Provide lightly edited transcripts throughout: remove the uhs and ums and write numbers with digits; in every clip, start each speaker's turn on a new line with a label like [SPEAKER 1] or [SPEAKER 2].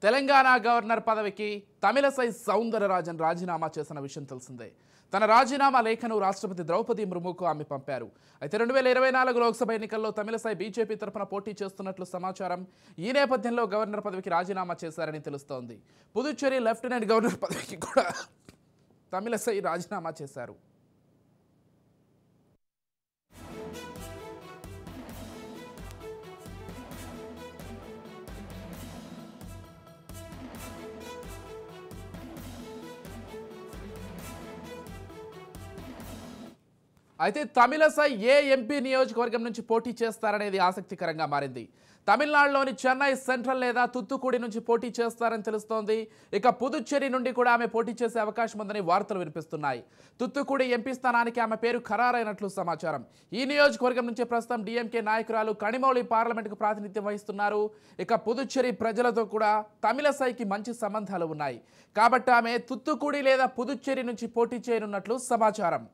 [SPEAKER 1] Telangana governor పదవికి తమిళసై సౌందరరాజన్ రాజీనామా చేసిన విషయం తెలిసిందే. తన రాజీనామా లేఖను రాష్ట్రపతి ద్రౌపది ముర్ముకు ఆమె పంపారు. అయితే 2024 లోక్సభ ఎన్నికల్లో తమిళసై బీజేపీ తరఫున పోటీ చేస్తున్నట్లు సమాచారం. ఈ నేపథ్యంలో గవర్నర్ పదవికి రాజీనామా చేశారని తెలుస్తోంది. పుదుచ్చేరి లెఫ్టినెంట్ గవర్నర్ పదవికి కూడా తమిళసై రాజీనామా చేశారు. అయితే తమిళసై ఏ ఎంపీ నియోజకవర్గం నుంచి పోటీ చేస్తారనేది ఆసక్తికరంగా మారింది. తమిళనాడులోని చెన్నై సెంట్రల్ లేదా తుత్తుకుడి నుంచి పోటీ చేస్తారని తెలుస్తోంది. ఇక పుదుచ్చేరి నుండి కూడా ఆమె పోటీ చేసే అవకాశం ఉందని వార్తలు వినిపిస్తున్నాయి. తుత్తుకుడి ఎంపీ స్థానానికి ఆమె పేరు ఖరారైనట్లు సమాచారం. ఈ నియోజకవర్గం నుంచి ప్రస్తుతం డిఎంకే నాయకురాలు కనిమౌళి పార్లమెంటుకు ప్రాతినిధ్యం వహిస్తున్నారు. ఇక పుదుచ్చేరి ప్రజలతో కూడా తమిళసైకి మంచి సంబంధాలు ఉన్నాయి. కాబట్టి ఆమె తుత్తుకుడి లేదా పుదుచ్చేరి నుంచి పోటీ చేయనున్నట్లు సమాచారం.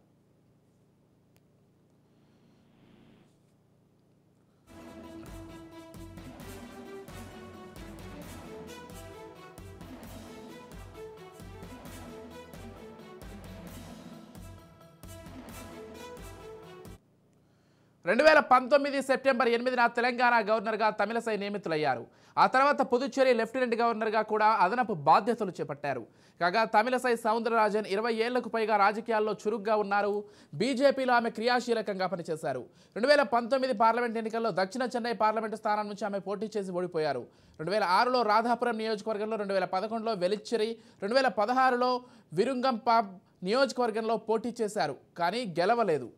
[SPEAKER 1] సెప్టెంబర్ 8న తెలంగాణ గవర్నర్గా తమిళసై నియమితులయ్యారు. ఆ తర్వాత పుదుచ్చేరి లెఫ్టినెంట్ గవర్నర్గా కూడా అదనపు బాధ్యతలు చేపట్టారు. కాగా తమిళసై సౌందరరాజన్ 20 ఏళ్లకు పైగా రాజకీయాల్లో చురుగ్గా ఉన్నారు. బీజేపీలో ఆమె క్రియాశీలకంగా పనిచేశారు. 2019 పార్లమెంట్ ఎన్నికల్లో దక్షిణ చెన్నై పార్లమెంటు స్థానం నుంచి ఆమె పోటీ చేసి ఓడిపోయారు. 2006లో రాధాపురం నియోజకవర్గంలో, 2011లో వెలిచ్చేరి, 2016లో విరుంగంపాబ్ నియోజకవర్గంలో పోటీ చేశారు. కానీ గెలవలేదు.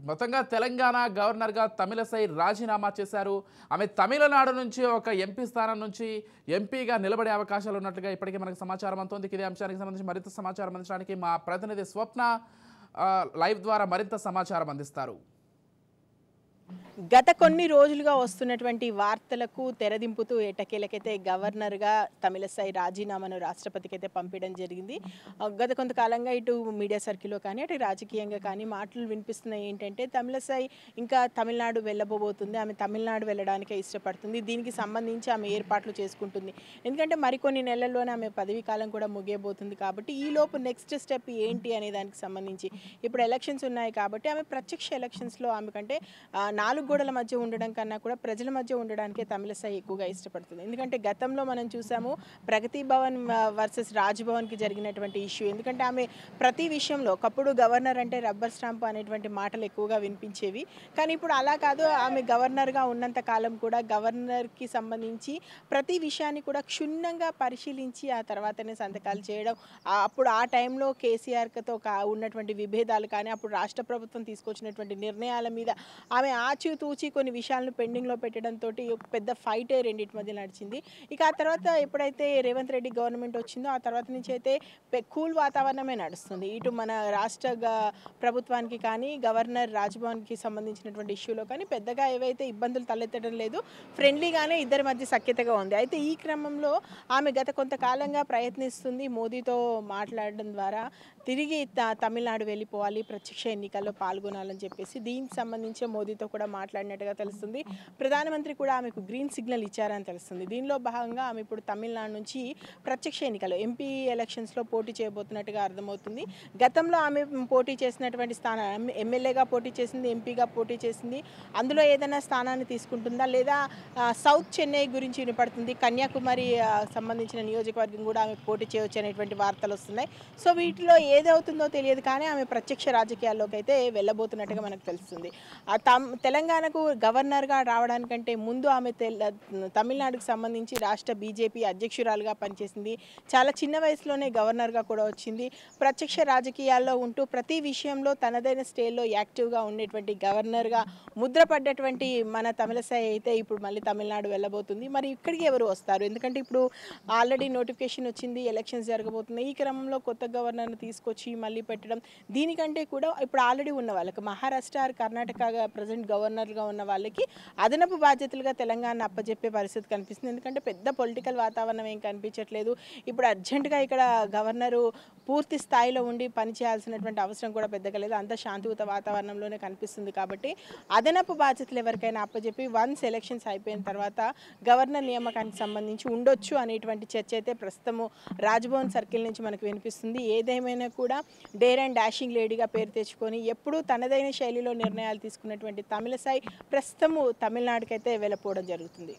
[SPEAKER 1] మొత్తంగా తెలంగాణ గవర్నర్గా తమిళసై రాజీనామా చేశారు. ఆమె తమిళనాడు నుంచి ఒక ఎంపీ స్థానం నుంచి ఎంపీగా నిలబడే అవకాశాలు ఉన్నట్లుగా ఇప్పటికే మనకు సమాచారం అందుతోంది. ఇదే అంశానికి సంబంధించి మరింత సమాచారం అందించడానికి మా ప్రతినిధి స్వప్న లైవ్ ద్వారా మరింత సమాచారం అందిస్తారు.
[SPEAKER 2] గత కొన్ని రోజులుగా వస్తున్నటువంటి వార్తలకు తెరదింపుతూ ఎట్టకేలకైతే గవర్నర్గా తమిళసై రాజీనామాను రాష్ట్రపతికి అయితే పంపించడం జరిగింది. గత కొంతకాలంగా ఇటు మీడియా సర్కిల్లో కానీ అటు రాజకీయంగా కానీ మాటలు వినిపిస్తున్నాయి. ఏంటంటే తమిళసై ఇంకా తమిళనాడు వెళ్ళబోతుంది, ఆమె తమిళనాడు వెళ్ళడానికే ఇష్టపడుతుంది, దీనికి సంబంధించి ఆమె ఏర్పాట్లు చేసుకుంటుంది. ఎందుకంటే మరికొన్ని నెలల్లోనే ఆమె పదవీ కాలం కూడా ముగియబోతుంది. కాబట్టి ఈలోపు నెక్స్ట్ స్టెప్ ఏంటి అనే దానికి సంబంధించి ఇప్పుడు ఎలక్షన్స్ ఉన్నాయి. కాబట్టి ఆమె ప్రత్యక్ష ఎలక్షన్స్లో ఆమె కంటే 4 గోడల మధ్య ఉండడం కన్నా కూడా ప్రజల మధ్య ఉండడానికే తమిళసై ఎక్కువగా ఇష్టపడుతుంది. ఎందుకంటే గతంలో మనం చూసాము ప్రగతి భవన్ వర్సెస్ రాజ్భవన్కి జరిగినటువంటి ఇష్యూ. ఎందుకంటే ఆమె ప్రతి విషయంలో ఒకప్పుడు గవర్నర్ అంటే రబ్బర్ స్టాంప్ అనేటువంటి మాటలు ఎక్కువగా వినిపించేవి. కానీ ఇప్పుడు అలా కాదు. ఆమె గవర్నర్గా ఉన్నంత కాలం కూడా గవర్నర్కి సంబంధించి ప్రతి విషయాన్ని కూడా క్షుణ్ణంగా పరిశీలించి ఆ తర్వాతనే సంతకాలు చేయడం. అప్పుడు ఆ టైంలో కేసీఆర్తో ఉన్నటువంటి విభేదాలు కానీ అప్పుడు రాష్ట్ర ప్రభుత్వం తీసుకొచ్చినటువంటి నిర్ణయాల మీద ఆమె ఆచితూచి కొన్ని విషయాలను పెండింగ్లో పెట్టడంతో ఒక పెద్ద ఫైటే రెండింటి మధ్య నడిచింది. ఇక ఆ తర్వాత ఎప్పుడైతే రేవంత్ రెడ్డి గవర్నమెంట్ వచ్చిందో ఆ తర్వాత నుంచి అయితే కూల్ వాతావరణమే నడుస్తుంది. ఇటు మన రాష్ట్ర ప్రభుత్వానికి కానీ గవర్నర్ రాజ్భవన్కి సంబంధించినటువంటి ఇష్యూలో కానీ పెద్దగా ఏవైతే ఇబ్బందులు తలెత్తడం లేదు. ఫ్రెండ్లీగానే ఇద్దరి మధ్య సఖ్యతగా ఉంది. అయితే ఈ క్రమంలో ఆమె గత కొంతకాలంగా ప్రయత్నిస్తుంది మోదీతో మాట్లాడడం ద్వారా తిరిగి తమిళనాడు వెళ్ళిపోవాలి, ప్రత్యక్ష ఎన్నికల్లో పాల్గొనాలని చెప్పేసి దీనికి సంబంధించి మోదీతో కూడా మాట్లాడినట్టుగా తెలుస్తుంది. ప్రధానమంత్రి కూడా ఆమెకు గ్రీన్ సిగ్నల్ ఇచ్చారని తెలుస్తుంది. దీనిలో భాగంగా ఆమె ఇప్పుడు తమిళనాడు నుంచి ప్రత్యక్ష ఎన్నికల్లో ఎంపీ ఎలక్షన్స్లో పోటీ చేయబోతున్నట్టుగా అర్థమవుతుంది. గతంలో ఆమె పోటీ చేసినటువంటి స్థానం ఎమ్మెల్యేగా పోటీ చేసింది, ఎంపీగా పోటీ చేసింది. అందులో ఏదైనా స్థానాన్ని తీసుకుంటుందా లేదా సౌత్ చెన్నై గురించి వినపడుతుంది, కన్యాకుమారి సంబంధించిన నియోజకవర్గం కూడా ఆమె పోటీ చేయవచ్చు అనేటువంటి వార్తలు వస్తున్నాయి. సో వీటిలో ఏదవుతుందో తెలియదు. కానీ ఆమె ప్రత్యక్ష రాజకీయాల్లోకి అయితే వెళ్ళబోతున్నట్టుగా మనకు తెలుస్తుంది. తెలంగాణకు గవర్నర్గా రావడానికంటే ముందు ఆమె తమిళనాడుకు సంబంధించి రాష్ట్ర బీజేపీ అధ్యక్షురాలుగా పనిచేసింది. చాలా చిన్న వయసులోనే గవర్నర్గా కూడా వచ్చింది. ప్రత్యక్ష రాజకీయాల్లో ఉంటూ ప్రతి విషయంలో తనదైన స్టైల్లో యాక్టివ్గా ఉండేటువంటి గవర్నర్గా ముద్రపడ్డటువంటి మన తమిళసై అయితే ఇప్పుడు మళ్ళీ తమిళనాడు వెళ్ళబోతుంది. మరి ఇక్కడికి ఎవరు వస్తారు? ఎందుకంటే ఇప్పుడు ఆల్రెడీ నోటిఫికేషన్ వచ్చింది, ఎలక్షన్స్ జరగబోతున్నాయి. ఈ క్రమంలో కొత్త గవర్నర్ని తీసుకు తీసుకొచ్చి మళ్ళీ పెట్టడం, దీనికంటే కూడా ఇప్పుడు ఆల్రెడీ ఉన్న వాళ్ళకి మహారాష్ట్ర కర్ణాటక ప్రజెంట్ గవర్నర్గా ఉన్న వాళ్ళకి అదనపు బాధ్యతలుగా తెలంగాణ అప్పచెప్పే పరిస్థితి కనిపిస్తుంది. ఎందుకంటే పెద్ద పొలిటికల్ వాతావరణం ఏం కనిపించట్లేదు. ఇప్పుడు అర్జెంటుగా ఇక్కడ గవర్నరు పూర్తి స్థాయిలో ఉండి పనిచేయాల్సినటువంటి అవసరం కూడా పెద్దగా లేదు. అంత శాంతియుత వాతావరణంలోనే కనిపిస్తుంది. కాబట్టి అదనపు బాధ్యతలు ఎవరికైనా అప్పచెప్పి వన్స్ ఎలక్షన్స్ అయిపోయిన తర్వాత గవర్నర్ నియామకానికి సంబంధించి ఉండొచ్చు అనేటువంటి చర్చ అయితే ప్రస్తుతము రాజ్భవన్ సర్కిల్ నుంచి మనకు వినిపిస్తుంది. ఏదేమైనా కూడా డేర్ అండ్ డాషింగ్ లేడీగా పేరు తెచ్చుకొని ఎప్పుడూ తనదైన శైలిలో నిర్ణయాలు తీసుకున్నటువంటి తమిళసై ప్రస్తుతము తమిళనాడుకైతే వెళ్ళిపోవడం జరుగుతుంది.